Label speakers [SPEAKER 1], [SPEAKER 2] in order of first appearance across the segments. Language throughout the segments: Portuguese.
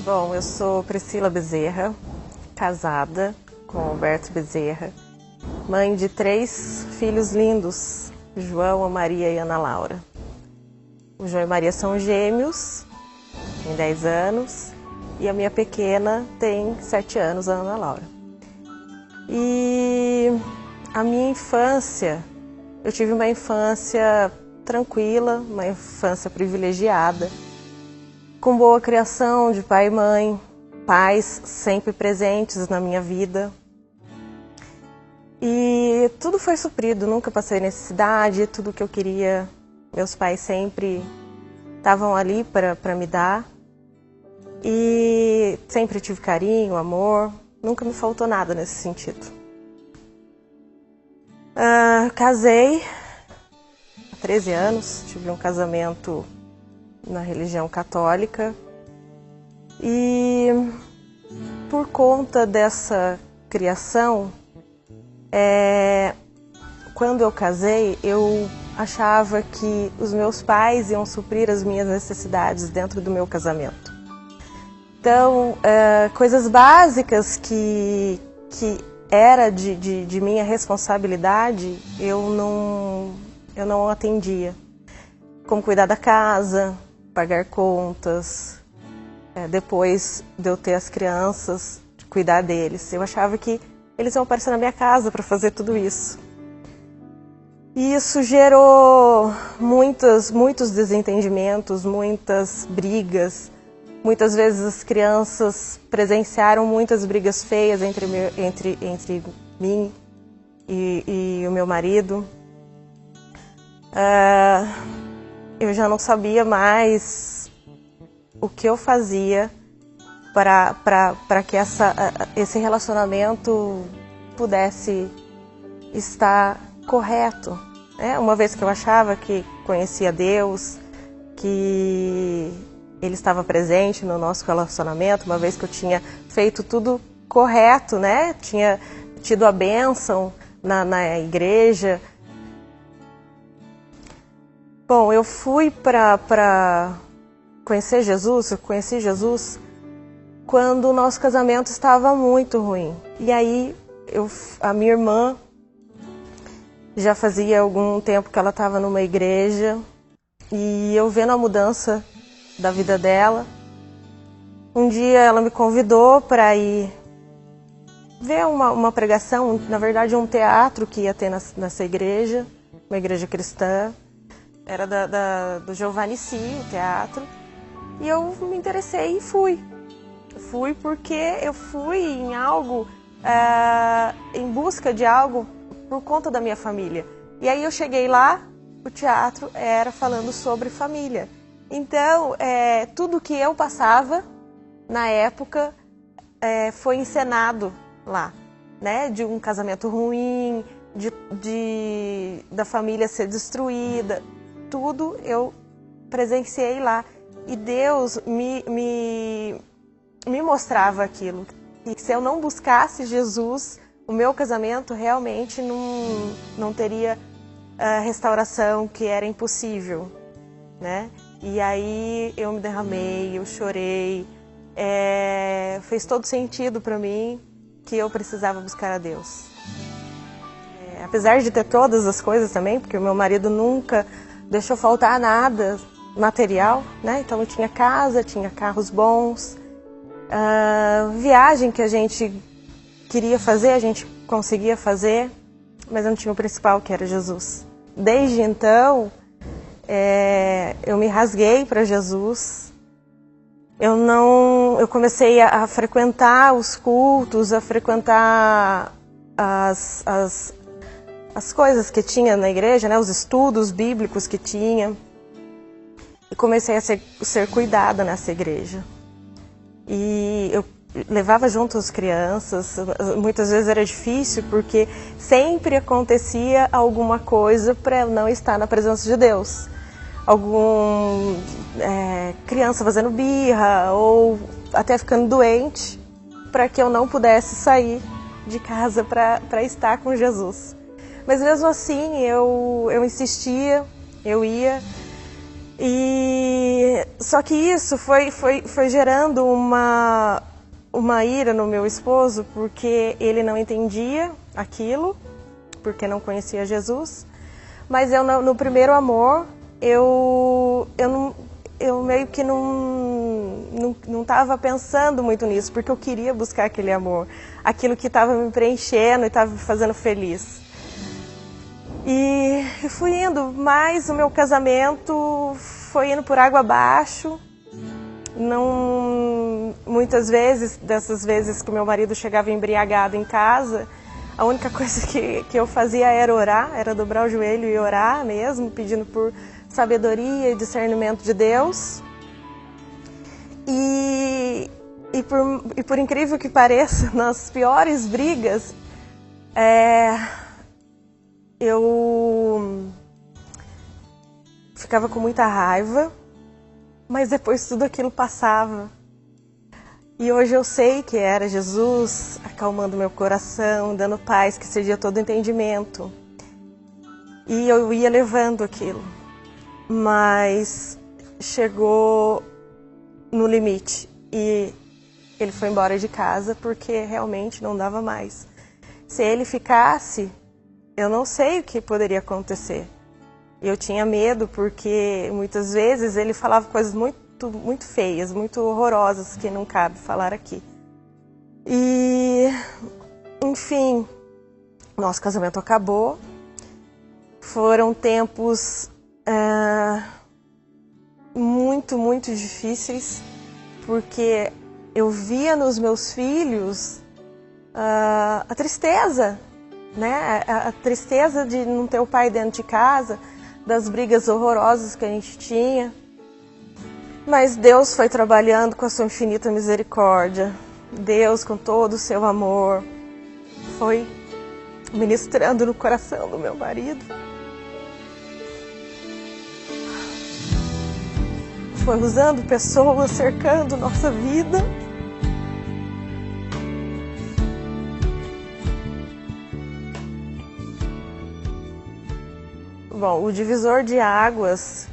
[SPEAKER 1] Bom, eu sou Priscila Bezerra, casada com Alberto Bezerra, mãe de 3 filhos lindos, João, a Maria e Ana Laura. O João e Maria são gêmeos, tem 10 anos, e a minha pequena tem 7 anos, a Ana Laura. E a minha infância, eu tive uma infância tranquila, uma infância privilegiada, com boa criação de pai e mãe, pais sempre presentes na minha vida. E tudo foi suprido, nunca passei necessidade, tudo que eu queria, meus pais sempre estavam ali para me dar. E sempre tive carinho, amor, nunca me faltou nada nesse sentido. Casei há 13 anos, tive um casamento na religião católica e por conta dessa criação, quando eu casei, eu achava que os meus pais iam suprir as minhas necessidades dentro do meu casamento. Então, coisas básicas que era de minha responsabilidade, eu não atendia. Como cuidar da casa, pagar contas, depois de eu ter as crianças, cuidar deles. Eu achava que eles iam aparecer na minha casa para fazer tudo isso. E isso gerou muitos desentendimentos, muitas brigas. Muitas vezes as crianças presenciaram muitas brigas feias entre mim e o meu marido. Eu já não sabia mais o que eu fazia para que esse relacionamento pudesse estar correto. Uma vez que eu achava que conhecia Deus, que Ele estava presente no nosso relacionamento, uma vez que eu tinha feito tudo correto, né? Tinha tido a bênção na igreja. Bom, eu fui para conhecer Jesus, eu conheci Jesus quando o nosso casamento estava muito ruim. E aí a minha irmã, já fazia algum tempo que ela estava numa igreja, e eu vendo a mudança da vida dela, um dia ela me convidou para ir ver uma pregação, na verdade um teatro que ia ter nessa igreja, uma igreja cristã. Era do Giovanni Si, o teatro, e eu me interessei e fui. Fui porque eu fui em algo, em busca de algo por conta da minha família. E aí eu cheguei lá, o teatro era falando sobre família. Então, tudo que eu passava na época foi encenado lá, né? De um casamento ruim, da família ser destruída. Tudo eu presenciei lá. E Deus me mostrava aquilo. E se eu não buscasse Jesus, o meu casamento realmente não teria a restauração, que era impossível, né? E aí eu me derramei, eu chorei. Fez todo sentido para mim que eu precisava buscar a Deus. Apesar de ter todas as coisas também, porque o meu marido nunca deixou faltar nada material, né? Então eu tinha casa, tinha carros bons, viagem que a gente queria fazer, a gente conseguia fazer, mas eu não tinha o principal, que era Jesus. Desde então, eu me rasguei para Jesus. Eu comecei a frequentar os cultos, a frequentar as coisas que tinha na igreja, né? Os estudos bíblicos que tinha. E comecei a ser cuidada nessa igreja. E eu levava junto as crianças. Muitas vezes era difícil, porque sempre acontecia alguma coisa para eu não estar na presença de Deus. Criança fazendo birra, ou até ficando doente, para que eu não pudesse sair de casa para estar com Jesus. Mas mesmo assim eu insistia, eu ia. E só que isso foi gerando uma ira no meu esposo, porque ele não entendia aquilo, porque não conhecia Jesus. Mas eu, no primeiro amor, eu meio que não estava pensando muito nisso, porque eu queria buscar aquele amor, aquilo que estava me preenchendo e estava me fazendo feliz. E fui indo, mas o meu casamento foi indo por água abaixo. Não, muitas vezes, dessas vezes que o meu marido chegava embriagado em casa, a única coisa que eu fazia era orar, era dobrar o joelho e orar mesmo, pedindo por sabedoria e discernimento de Deus. E por incrível que pareça, nas piores brigas, eu ficava com muita raiva, mas depois tudo aquilo passava. E hoje eu sei que era Jesus acalmando meu coração, dando paz que excediu todo entendimento. E eu ia levando aquilo. Mas chegou no limite e ele foi embora de casa porque realmente não dava mais. Se ele ficasse, eu não sei o que poderia acontecer. Eu tinha medo porque muitas vezes ele falava coisas muito feias, muito horrorosas que não cabe falar aqui. E, enfim, nosso casamento acabou. Foram tempos muito difíceis, porque eu via nos meus filhos a tristeza, né? A tristeza de não ter o pai dentro de casa, das brigas horrorosas que a gente tinha. Mas Deus foi trabalhando com a sua infinita misericórdia. Deus, com todo o seu amor, foi ministrando no coração do meu marido. Foi usando pessoas, cercando nossa vida. Bom, o divisor de águas,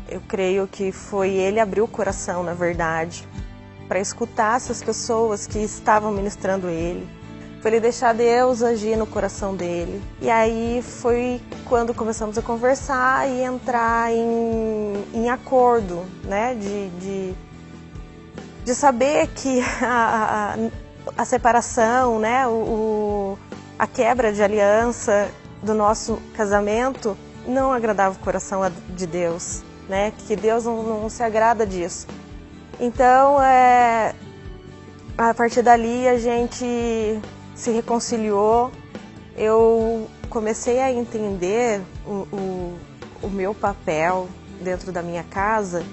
[SPEAKER 1] eu creio que foi ele abrir o coração, na verdade, para escutar essas pessoas que estavam ministrando ele. Foi ele deixar Deus agir no coração dele. E aí foi quando começamos a conversar e entrar em acordo, né? De saber que a separação, né? A quebra de aliança do nosso casamento não agradava o coração de Deus, né? Que Deus não se agrada disso. Então, a partir dali a gente se reconciliou. Eu comecei a entender o meu papel dentro da minha casa.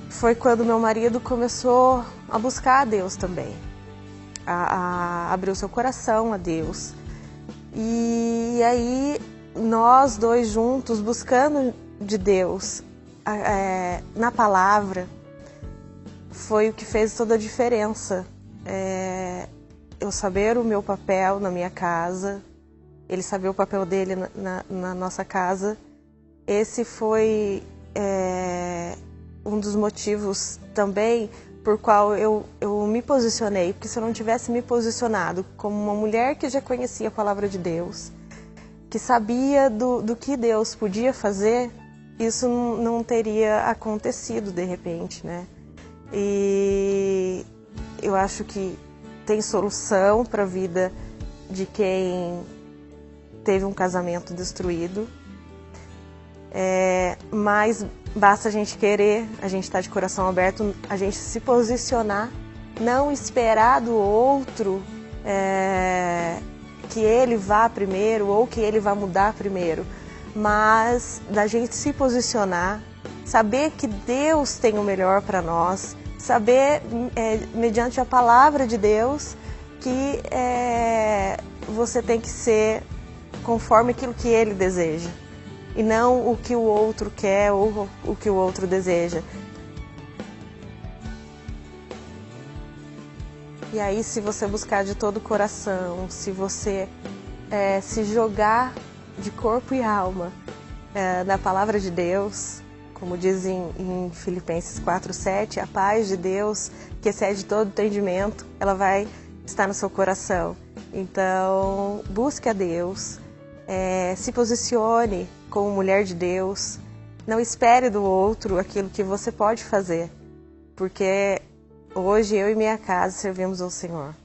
[SPEAKER 1] Foi quando meu marido começou a buscar a Deus também, a abrir o seu coração a Deus. E aí nós dois juntos, buscando de Deus na palavra, foi o que fez toda a diferença. Eu saber o meu papel na minha casa, ele saber o papel dele na nossa casa. Esse foi um dos motivos também por qual eu me posicionei, porque se eu não tivesse me posicionado como uma mulher que já conhecia a palavra de Deus, que sabia do que Deus podia fazer, isso não teria acontecido de repente, né? E eu acho que tem solução para a vida de quem teve um casamento destruído, mas basta a gente querer, a gente estar de coração aberto, a gente se posicionar, não esperar do outro que ele vá primeiro ou que ele vá mudar primeiro, mas da gente se posicionar, saber que Deus tem o melhor para nós, saber, mediante a palavra de Deus, que você tem que ser conforme aquilo que Ele deseja, e não o que o outro quer ou o que o outro deseja. E aí, se você buscar de todo o coração, se você se jogar de corpo e alma na palavra de Deus, Como diz em Filipenses 4:7, a paz de Deus, que excede todo entendimento, ela vai estar no seu coração. Então, busque a Deus, se posicione como mulher de Deus, não espere do outro aquilo que você pode fazer, porque hoje eu e minha casa servimos ao Senhor.